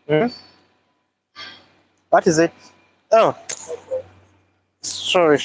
Hmm? What is it? Oh, sorry.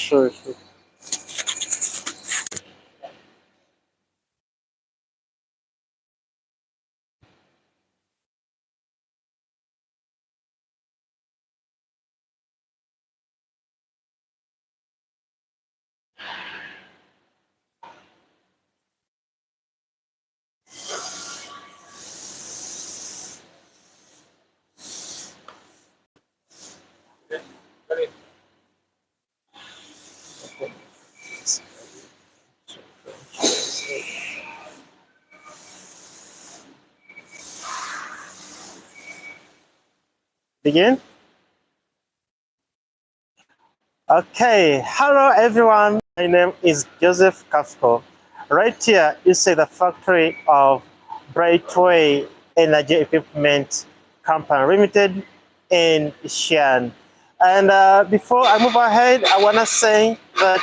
Begin. Okay, hello everyone. My name is Joseph Kafko. Right here, you see the factory of Brightway Energy Equipment Company Limited in Xi'an. And before I move ahead, I want to say that.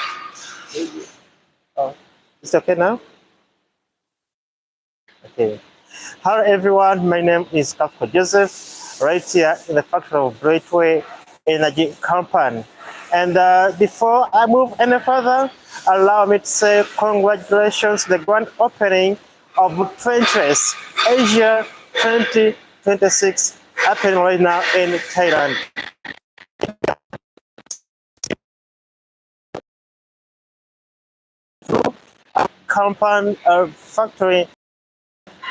Oh, it's okay now? Okay. Hello everyone, my name is Kafko Joseph, right here in the factory of Brightway Energy Company. And before I move any further, allow me to say congratulations to the grand opening of Trenchless Asia 2026 happening right now in Thailand. Company factory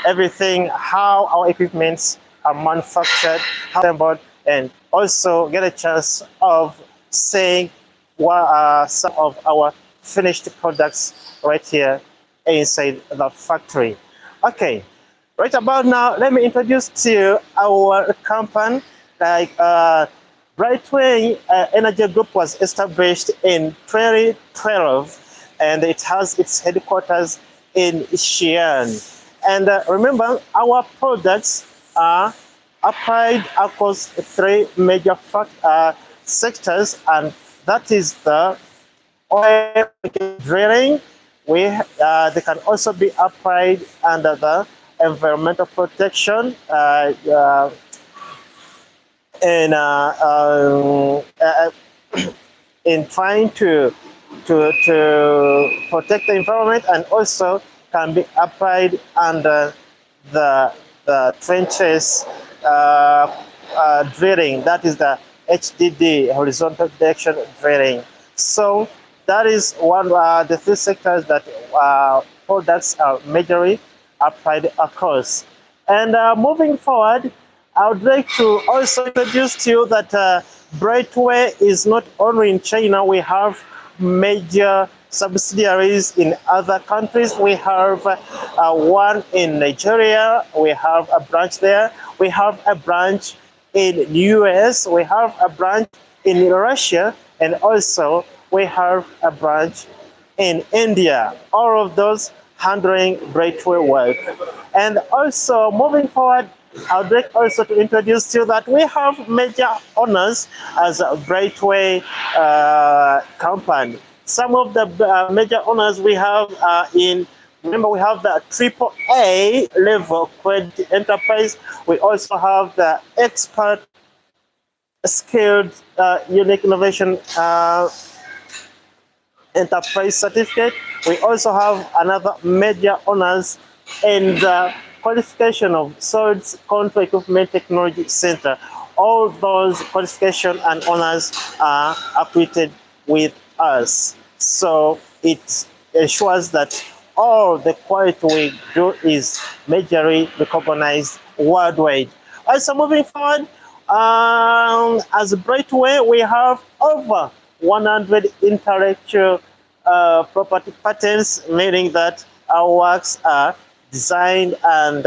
everything, how our equipments are manufactured, how they're assembled, and also get a chance of seeing what are some of our finished products right here inside the factory. Okay, right about now, let me introduce to you our company. Like Brightway Energy Group was established in 2012 and it has its headquarters in Xi'an. And remember, our products are applied across three major sectors, and that is the oil drilling. They can also be applied under the environmental protection in in trying to protect the environment, and also can be applied under the trenches drilling. That is the HDD, horizontal direction drilling. So that is one the three sectors that products are majorly applied across. And moving forward, I would like to also introduce to you that Brightway is not only in China. We have major subsidiaries in other countries. We have one in Nigeria. We have a branch there. We have a branch in the US. We have a branch in Russia, and also we have a branch in India. All of those handling Brightway work. And also moving forward, I would like also to introduce to you that we have major owners as a Brightway company. Some of the major owners we have remember, we have the AAA level credit enterprise. We also have the expert skilled unique innovation enterprise certificate. We also have another major honors in the qualification of Swords Control Equipment Technology Center. All those qualifications and honors are accredited with us. So it ensures that all the quality we do is majorly recognized worldwide. Also moving forward, as Brightway, we have over 100 intellectual property patents, meaning that our works are designed and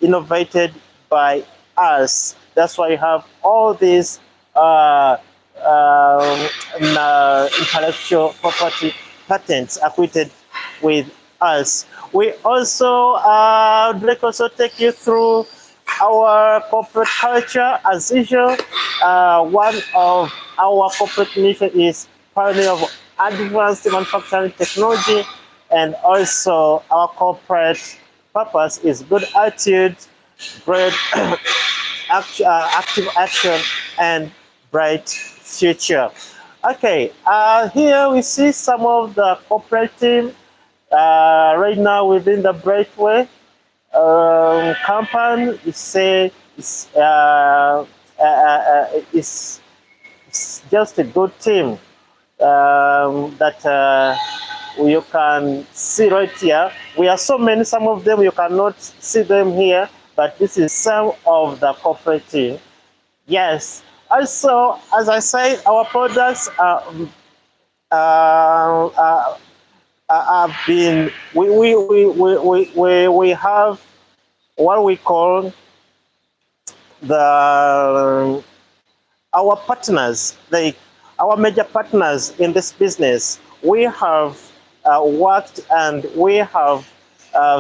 innovated by us. That's why we have all these intellectual property patents acquitted with us. We also would like also take you through our corporate culture. As usual, one of our corporate mission is pioneer of advanced manufacturing technology, and also our corporate purpose is good attitude, great active action, and bright future. Okay, here we see some of the corporate team right now within the Brightway company. It's just a good team that you can see right here. We are so many, some of them you cannot see them here, but this is some of the corporate team. Yes. Also, as I said, our products have been, we have what we call the our partners, like our major partners in this business. We have worked and we have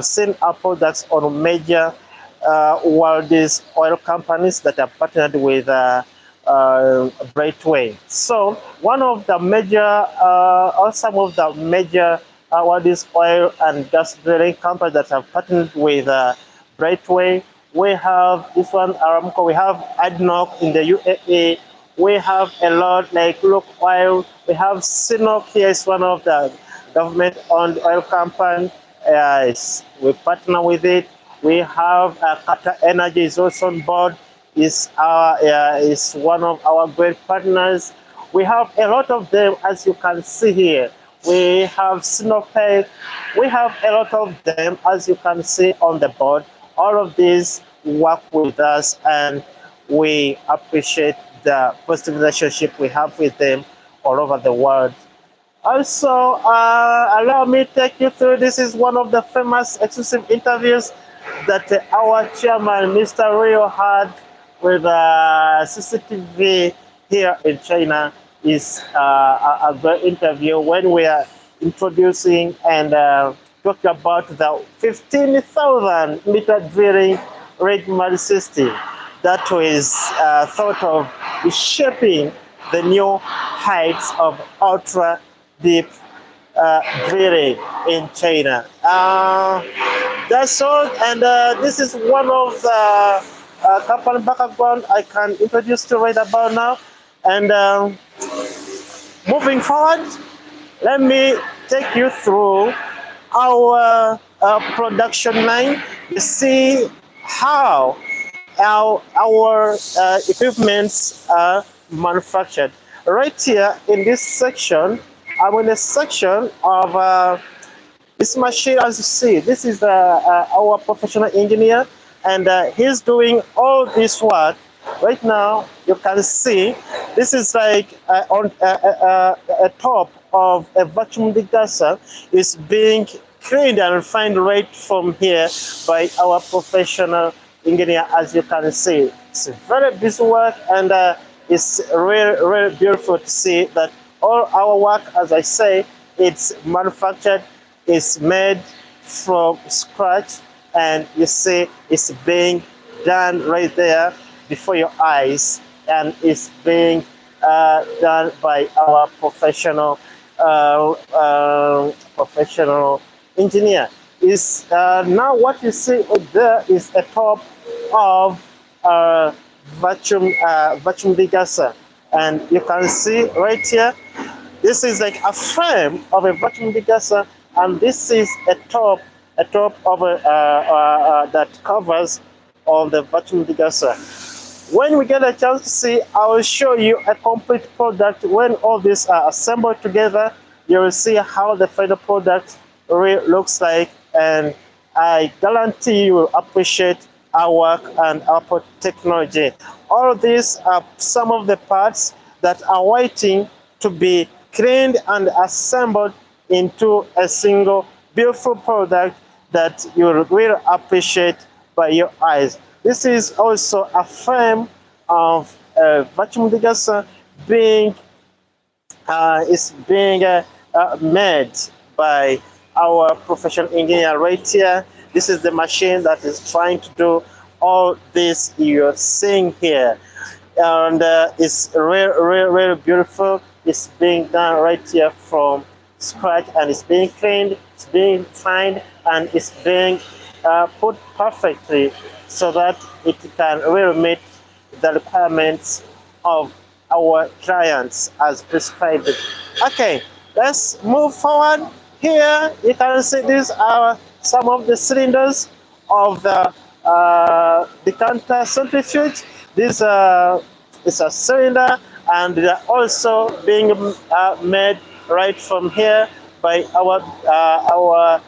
seen our products on major world's oil companies that are partnered with Brightway. So one of the major, or some of the major world's oil and gas drilling companies that have partnered with Brightway. We have this one, Aramco. We have ADNOC in the UAE. We have a lot like Look Oil. We have Sinop here is one of the government-owned oil company. We partner with it. We have Qatar Energy is also on board. Is one of our great partners. We have a lot of them, as you can see here. We have Sinopec. We have a lot of them, as you can see on the board. All of these work with us, and we appreciate the positive relationship we have with them all over the world. Also, allow me to take you through. This is one of the famous exclusive interviews that our chairman, Mr. Rio, had with CCTV here in China. Is a great interview when we are introducing and talking about the 15,000 meter drilling rig mud system that was thought of shaping the new heights of ultra deep drilling in China. That's all, and this is one of the company background I can introduce to right about now. And moving forward, let me take you through our production line. You see how our equipments are manufactured. Right here in this section, I'm in a section of this machine. As you see, this is our professional engineer, and he's doing all this work. Right now, you can see this is like on a top of a vacuum degasser is being cleaned and refined right from here by our professional engineer. As you can see, it's very busy work, and it's really, really beautiful to see that all our work, as I say, it's manufactured, it's made from scratch, and you see it's being done right there before your eyes, and it's being done by our professional engineer. Is now what you see there is a top of vacuum degasser, and you can see right here. This is like a frame of a vacuum degasser, and this is a top of that covers all the vacuum degasser. When we get a chance to see, I will show you a complete product. When all these are assembled together, you will see how the final product really looks like, and I guarantee you will appreciate our work and our technology. All of these are some of the parts that are waiting to be cleaned and assembled into a single beautiful product that you will really appreciate by your eyes. This is also a frame of a vacuum degasser being made by our professional engineer right here. This is the machine that is trying to do all this you're seeing here, and it's really, really, really beautiful. is being done right here from scratch, and it's being cleaned, it's being fined, and it's being put perfectly so that it can really meet the requirements of our clients as prescribed. Okay, let's move forward. Here you can see these are some of the cylinders of the decanter centrifuge. This is a cylinder, and they are also being made right from here by our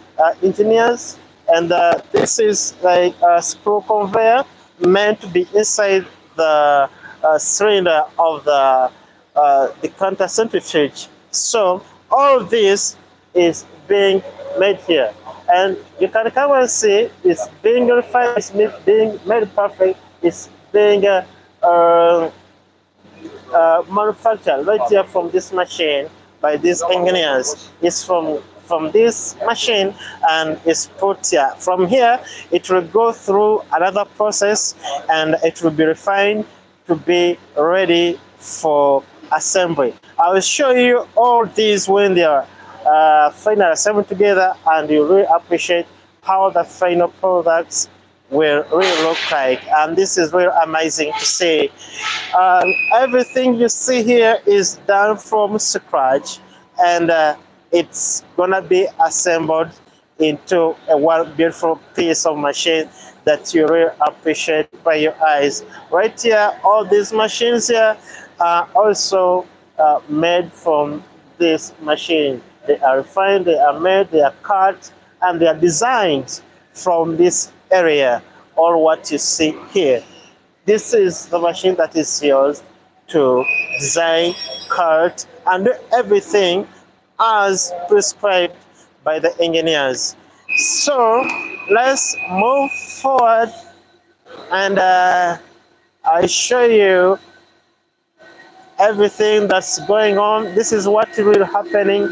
engineers. And this is like a screw conveyor meant to be inside the cylinder of the counter centrifuge. So all this is being made here, and you can come and see it's being refined, it's being made perfect, it's being uh, manufactured right here from this machine by these engineers. It's from this machine, and it's put here. From here, it will go through another process, and it will be refined to be ready for assembly. I will show you all these when they are finally assembled together, and you really appreciate how the final products will really look like. And this is really amazing to see. Everything you see here is done from scratch, and it's gonna be assembled into a one beautiful piece of machine that you really appreciate by your eyes. Right here, all these machines here are also made from this machine. They are refined, they are made, they are cut, and they are designed from this area, or what you see here. This is the machine that is used to design, cut, and do everything as prescribed by the engineers. So let's move forward, and I show you everything that's going on. This is what is really happening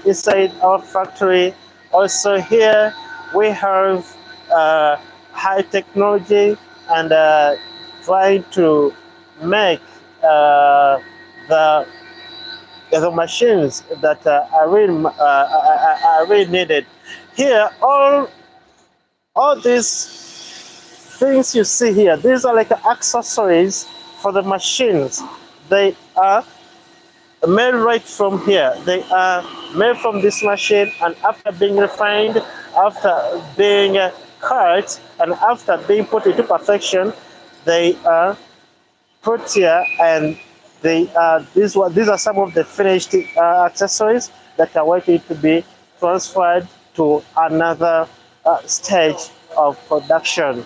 inside our factory. Also here we have high technology, and trying to make the machines that are really needed. Here, all these things you see here, these are like accessories for the machines. They are made right from here. They are made from this machine, and after being refined, after being cut, and after being put into perfection, they are put here, and these are some of the finished accessories that are waiting to be transferred to another stage of production.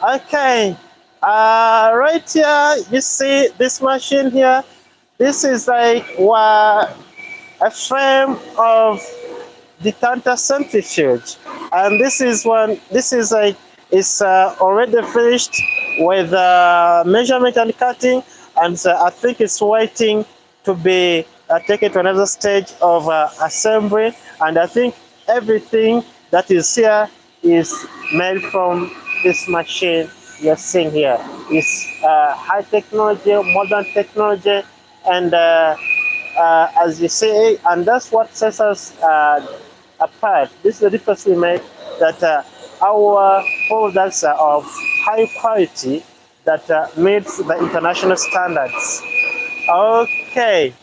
Okay, right here you see this machine here. This is like a frame of decanter centrifuge, and this is one. This is like it's already finished with measurement and cutting, and I think it's waiting to be taken to another stage of assembly. And I think everything that is here is made from this machine you're seeing here. It's high technology, modern technology, and as you see, and that's what sets us apart. This is the difference we make, that our products are of high quality that meets the international standards. Okay,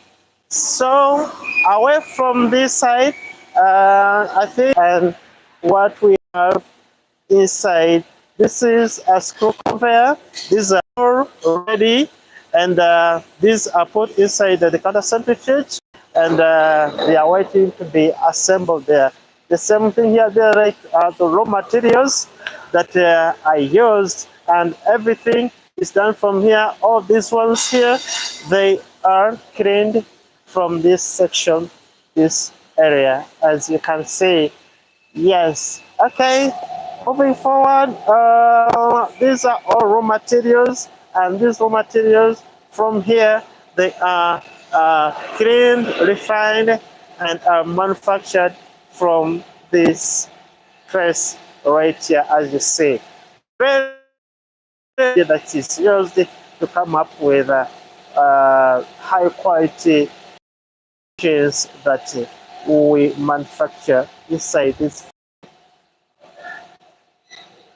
so away from this side, I think, and what we have inside, this is a screw conveyor. These are all ready, and these are put inside the decanter centrifuge, and they are waiting to be assembled there. The same thing here, they're like the raw materials that are used, and everything is done from here. All these ones here, they are cleaned from this section, this area, as you can see. Yes. Okay. Moving forward, these are all raw materials, and these raw materials from here, they are cleaned, refined, and are manufactured from this press right here, as you see. That is used to come up with high quality machines that we manufacture inside this.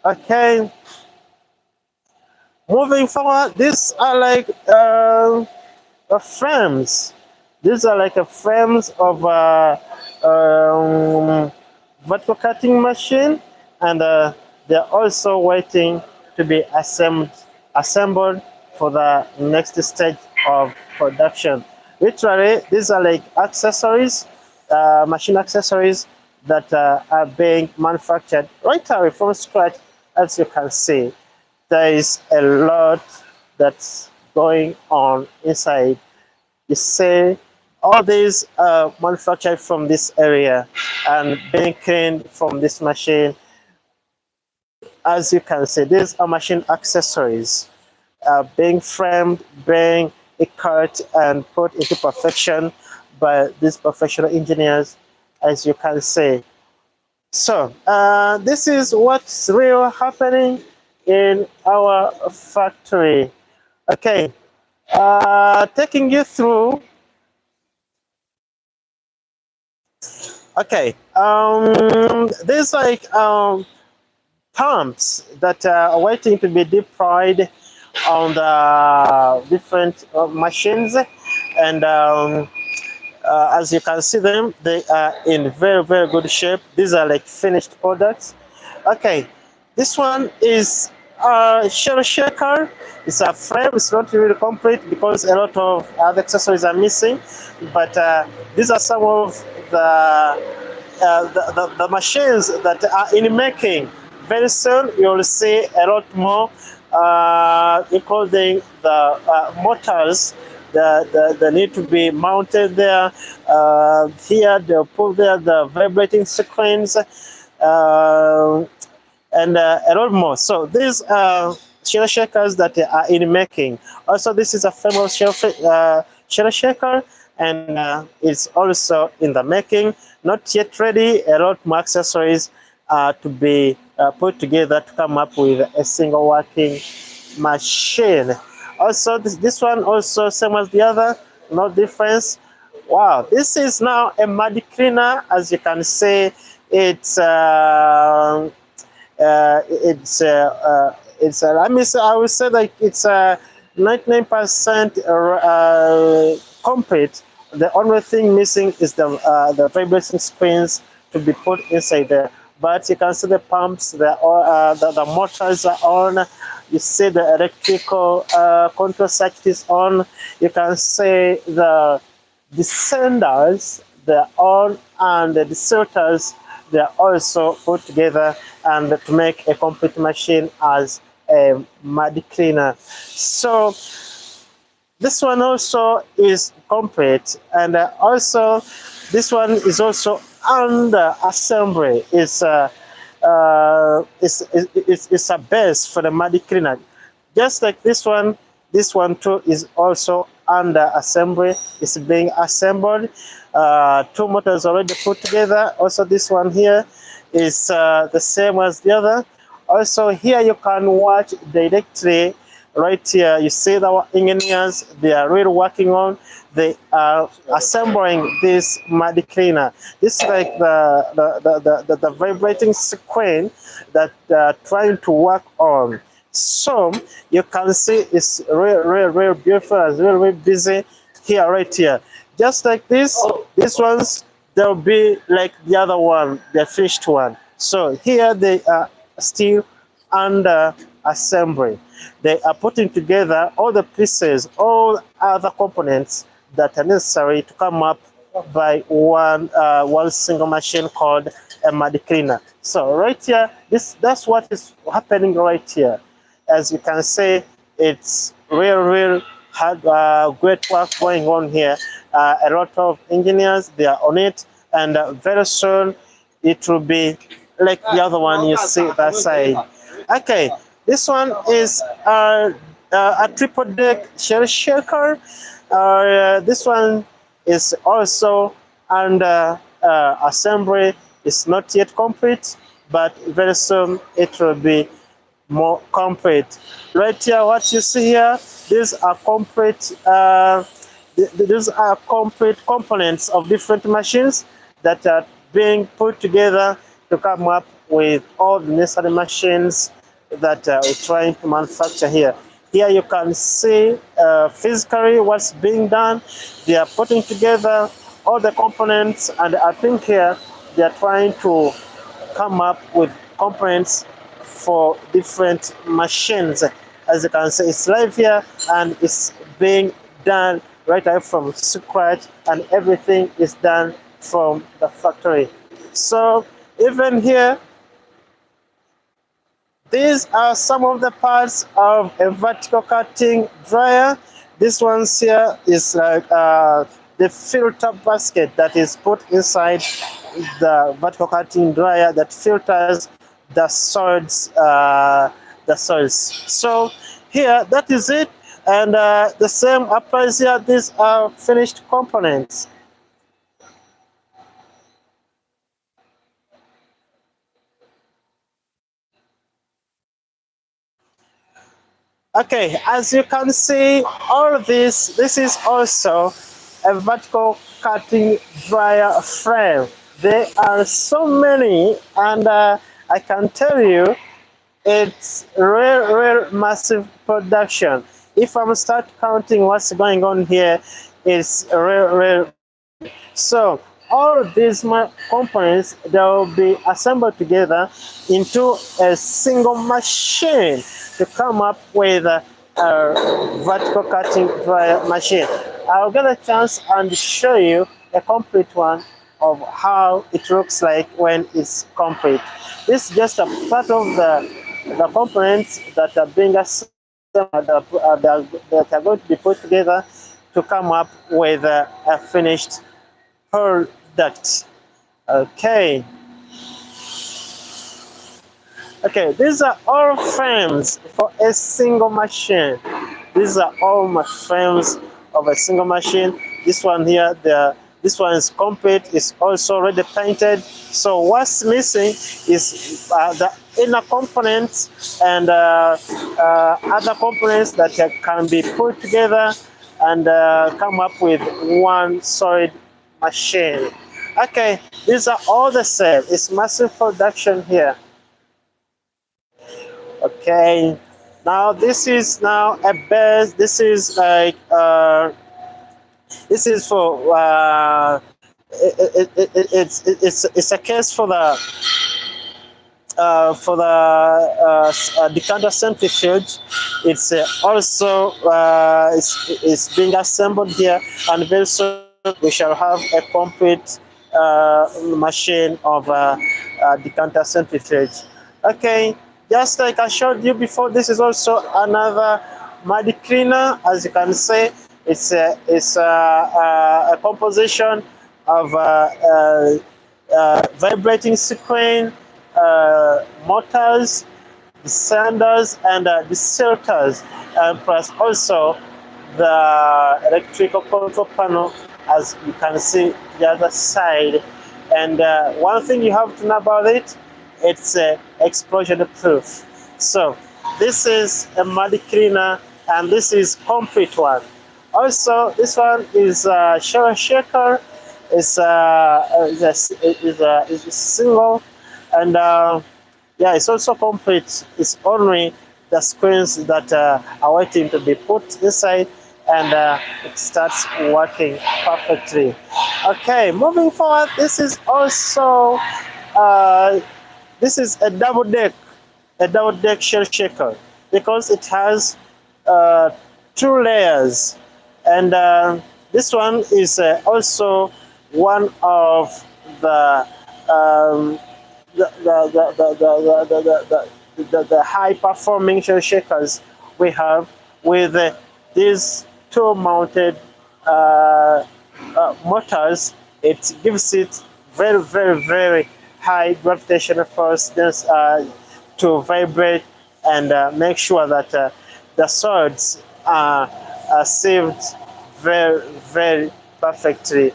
Okay, moving forward, these are like frames. These are like frames of vertical cutting machine, and they're also waiting to be assembled for the next stage of production. Literally, these are like accessories, machine accessories that are being manufactured right away from scratch. As you can see, there is a lot that's going on inside. You see, all these are manufactured from this area and being cleaned from this machine. As you can see, these are machine accessories being framed, being cut and put into perfection by these professional engineers, as you can see. So this is what's really happening in our factory. Okay, taking you through. Okay, there's like pumps that are waiting to be deployed on the different machines, and as you can see them, they are in very good shape. These are like finished products. Okay, this one is a shell shaker. It's a frame. It's not really complete because a lot of other accessories are missing, but these are some of the machines that are in making. Very soon you'll see a lot more, including the motors that need to be mounted there. Here they'll put there the vibrating screens, and a lot more. So these are shell shakers that are in making. Also, this is a famous shell shaker, and it's also in the making. Not yet ready. A lot more accessories to be put together to come up with a single working machine. Also, this one also same as the other, no difference. Wow, this is now a mud cleaner. As you can see, it's I mean, I would say like it's 99% complete. The only thing missing is the vibrating screens to be put inside there. But you can see the pumps, the motors are on. You see the electrical control circuit is on. You can see the descenders, they're on, and the deserters, they're also put together and to make a complete machine as a mud cleaner. So this one also is complete, and also this one is also under assembly. It's a base for the mud cleaner. Just like this one too is also under assembly. It's being assembled. Two motors already put together. Also, this one here is the same as the other. Also, here you can watch directly. Right here, you see our engineers. They are really working on. They are assembling this mud cleaner. This is like the vibrating screen that they're trying to work on. So you can see it's really beautiful and really busy here, right here. Just like these ones, they'll be like the other one, the finished one. So here they are still under assembly. They are putting together all the pieces, all other components that are necessary to come up by one single machine called a mud cleaner. So right here, that's what is happening right here. As you can see, it's real hard, great work going on here. A lot of engineers, they are on it, and very soon it will be like the other one you see that side. Okay, this one is a triple deck shell shaker. This one is also under assembly. It's not yet complete, but very soon it will be more concrete. Right here, what you see here, these are concrete. These are concrete components of different machines that are being put together to come up with all the necessary machines that we're trying to manufacture here. Here you can see physically what's being done. They are putting together all the components, and I think here they are trying to come up with components for different machines. As you can see, it's live here and it's being done right away from scratch, and everything is done from the factory. So even here, these are some of the parts of a vertical cutting dryer. This one here is like the filter basket that is put inside the vertical cutting dryer that filters the solids. So here, that is it, and the same applies here. These are finished components. Okay, as you can see, all of this is also a vertical cutting dryer frame. There are so many, and I can tell you, it's real massive production. If I'm start counting what's going on here, it's real. So all these components, they will be assembled together into a single machine to come up with a vertical cutting dryer machine. I'll get a chance and show you a complete one of how it looks like when it's complete. This is just a part of the components that are being assembled, that are going to be put together to come up with a finished product. Okay. Okay, these are all frames for a single machine. These are all my frames of a single machine. This one here, this one is complete. It's also already painted. So what's missing is the inner components and other components that can be put together and come up with one solid machine. Okay, these are all the same. It's massive production here. Okay, now this is now a base. This is like this is for it's a case for the decanter centrifuge. It's also it's being assembled here, and very soon we shall have a complete machine of decanter centrifuge. Okay, just like I showed you before, this is also another mud cleaner. As you can see, it's a composition of vibrating screen, motors, the cylinders, and the filters, and plus also the electrical control panel, as you can see the other side. And one thing you have to know about it, it's explosion proof. So this is a mud cleaner, and this is complete one. Also, this one is a shower shaker. It's a single, and yeah, it's also complete. It's only the screens that are waiting to be put inside, and it starts working perfectly. Okay, moving forward, this is also this is a double deck shell shaker, because it has two layers, and this one is also one of the the high performing shell shakers we have, with these two mounted motors. It gives it very high gravitational force to vibrate and make sure that the solids are saved very perfectly.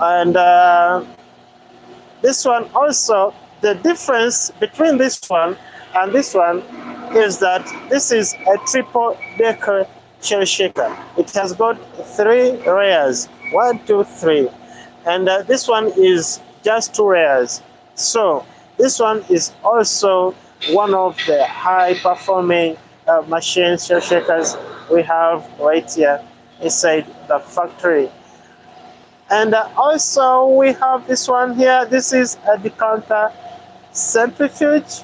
And this one also, the difference between this one and this one is that this is a triple decker shell shaker. It has got 3 layers, 1, 2, 3, and this one is just 2 layers. So this one is also one of the high performing machine shell shakers we have right here inside the factory. And also we have this one here. This is a decanter centrifuge.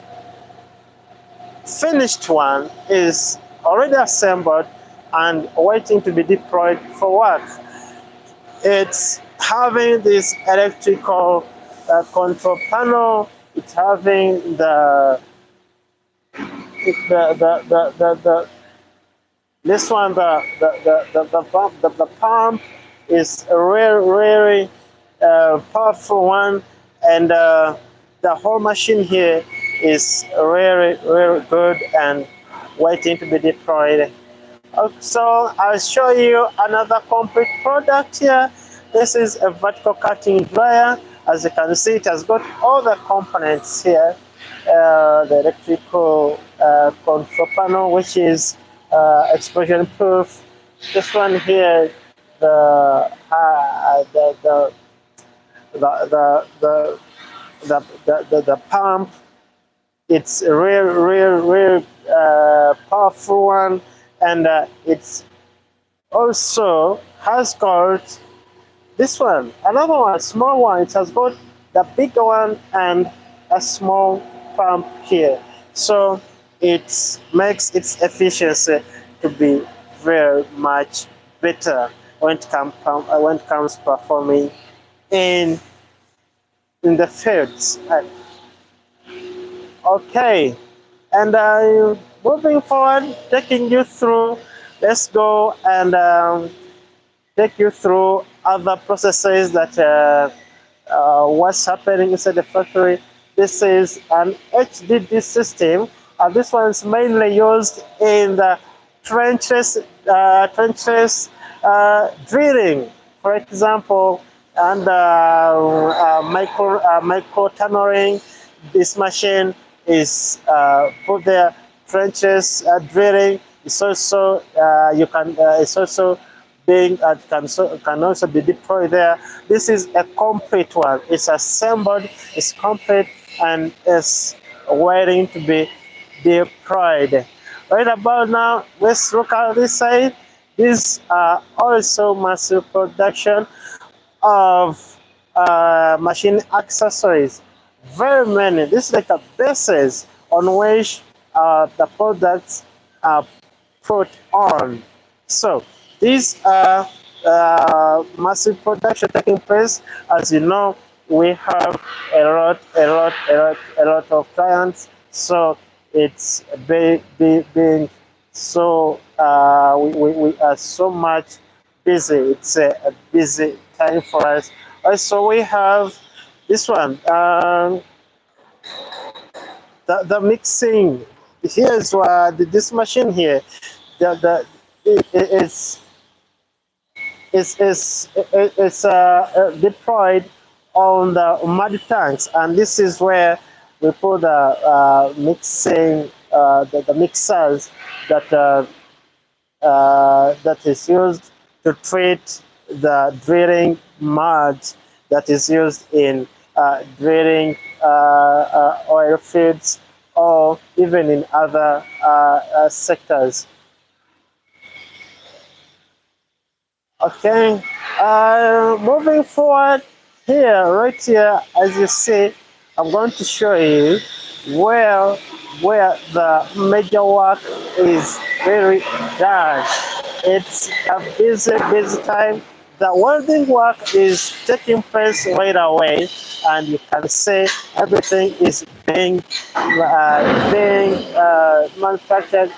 Finished one is already assembled and waiting to be deployed for work. It's having this electrical control panel. It's having the this one, the pump is a really powerful one, and the whole machine here is really good and waiting to be deployed. So I'll show you another complete product here. This is a vertical cutting dryer. As you can see, it has got all the components here. The electrical control panel, which is explosion proof. This one here, the pump. It's a real powerful one, and it's also has got this one, another one, small one. It has got the bigger one and a small pump here. So it makes its efficiency to be very much better when it comes performing in the fields. Okay, and moving forward, taking you through. Let's go and take you through other processes that what's happening inside the factory. This is an HDD system. This one is mainly used in the trenchless drilling, for example, and micro tunneling. This machine is put there. Trenches drilling. It's also it's also being can also be deployed there. This is a complete one. It's assembled. It's complete and is waiting to be deployed. Right about now, let's look at this side. These are also massive production of machine accessories. Very many. This is like a basis on which the products are put on. So these are massive production taking place. As you know, we have a lot of clients. So it's being so we are so much busy. It's a busy time for us. Also, we have this one, the mixing. Here's this machine here. It's deployed on the mud tanks, and this is where we put the mixing, the mixers that is used to treat the drilling mud that is used in drilling oil fields or even in other sectors. Okay, moving forward here, right here, as you see, I'm going to show you where the major work is very done. It's a busy time. The welding work is taking place right away, and you can see everything is being manufactured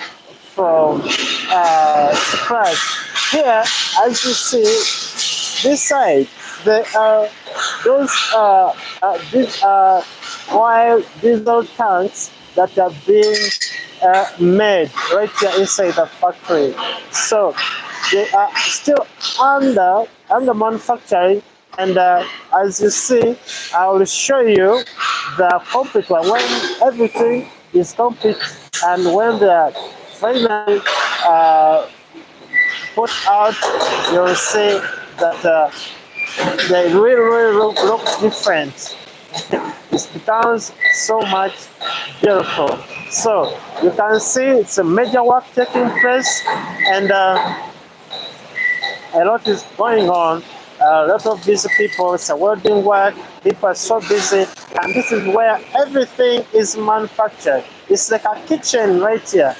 from scratch. Here, as you see, this side, these are oil diesel tanks that are being made right here inside the factory. So they are still under manufacturing, and as you see, I will show you the complete one when everything is complete, and when they are finally uh, put out, you'll see that they really look different. It becomes so much beautiful. So you can see it's a major work taking place, and a lot is going on. A lot of busy people, it's a welding work, people are so busy, and this is where everything is manufactured. It's like a kitchen right here.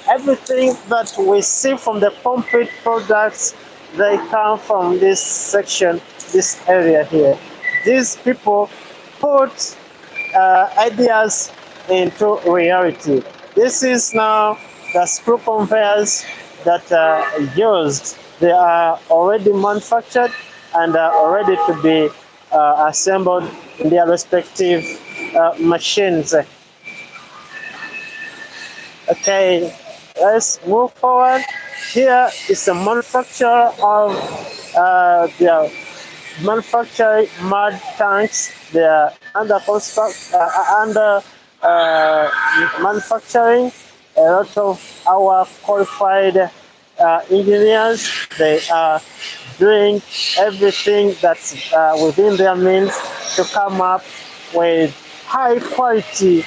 Everything that we see from the concrete products, they come from this section, this area here. These people put ideas into reality. This is now the screw conveyors that are used. They are already manufactured and are ready to be assembled in their respective machines. Okay, let's move forward. Here is the manufacturer of the manufacturing mud tanks. They are under under manufacturing. A lot of our qualified engineers, they are doing everything that's within their means to come up with high quality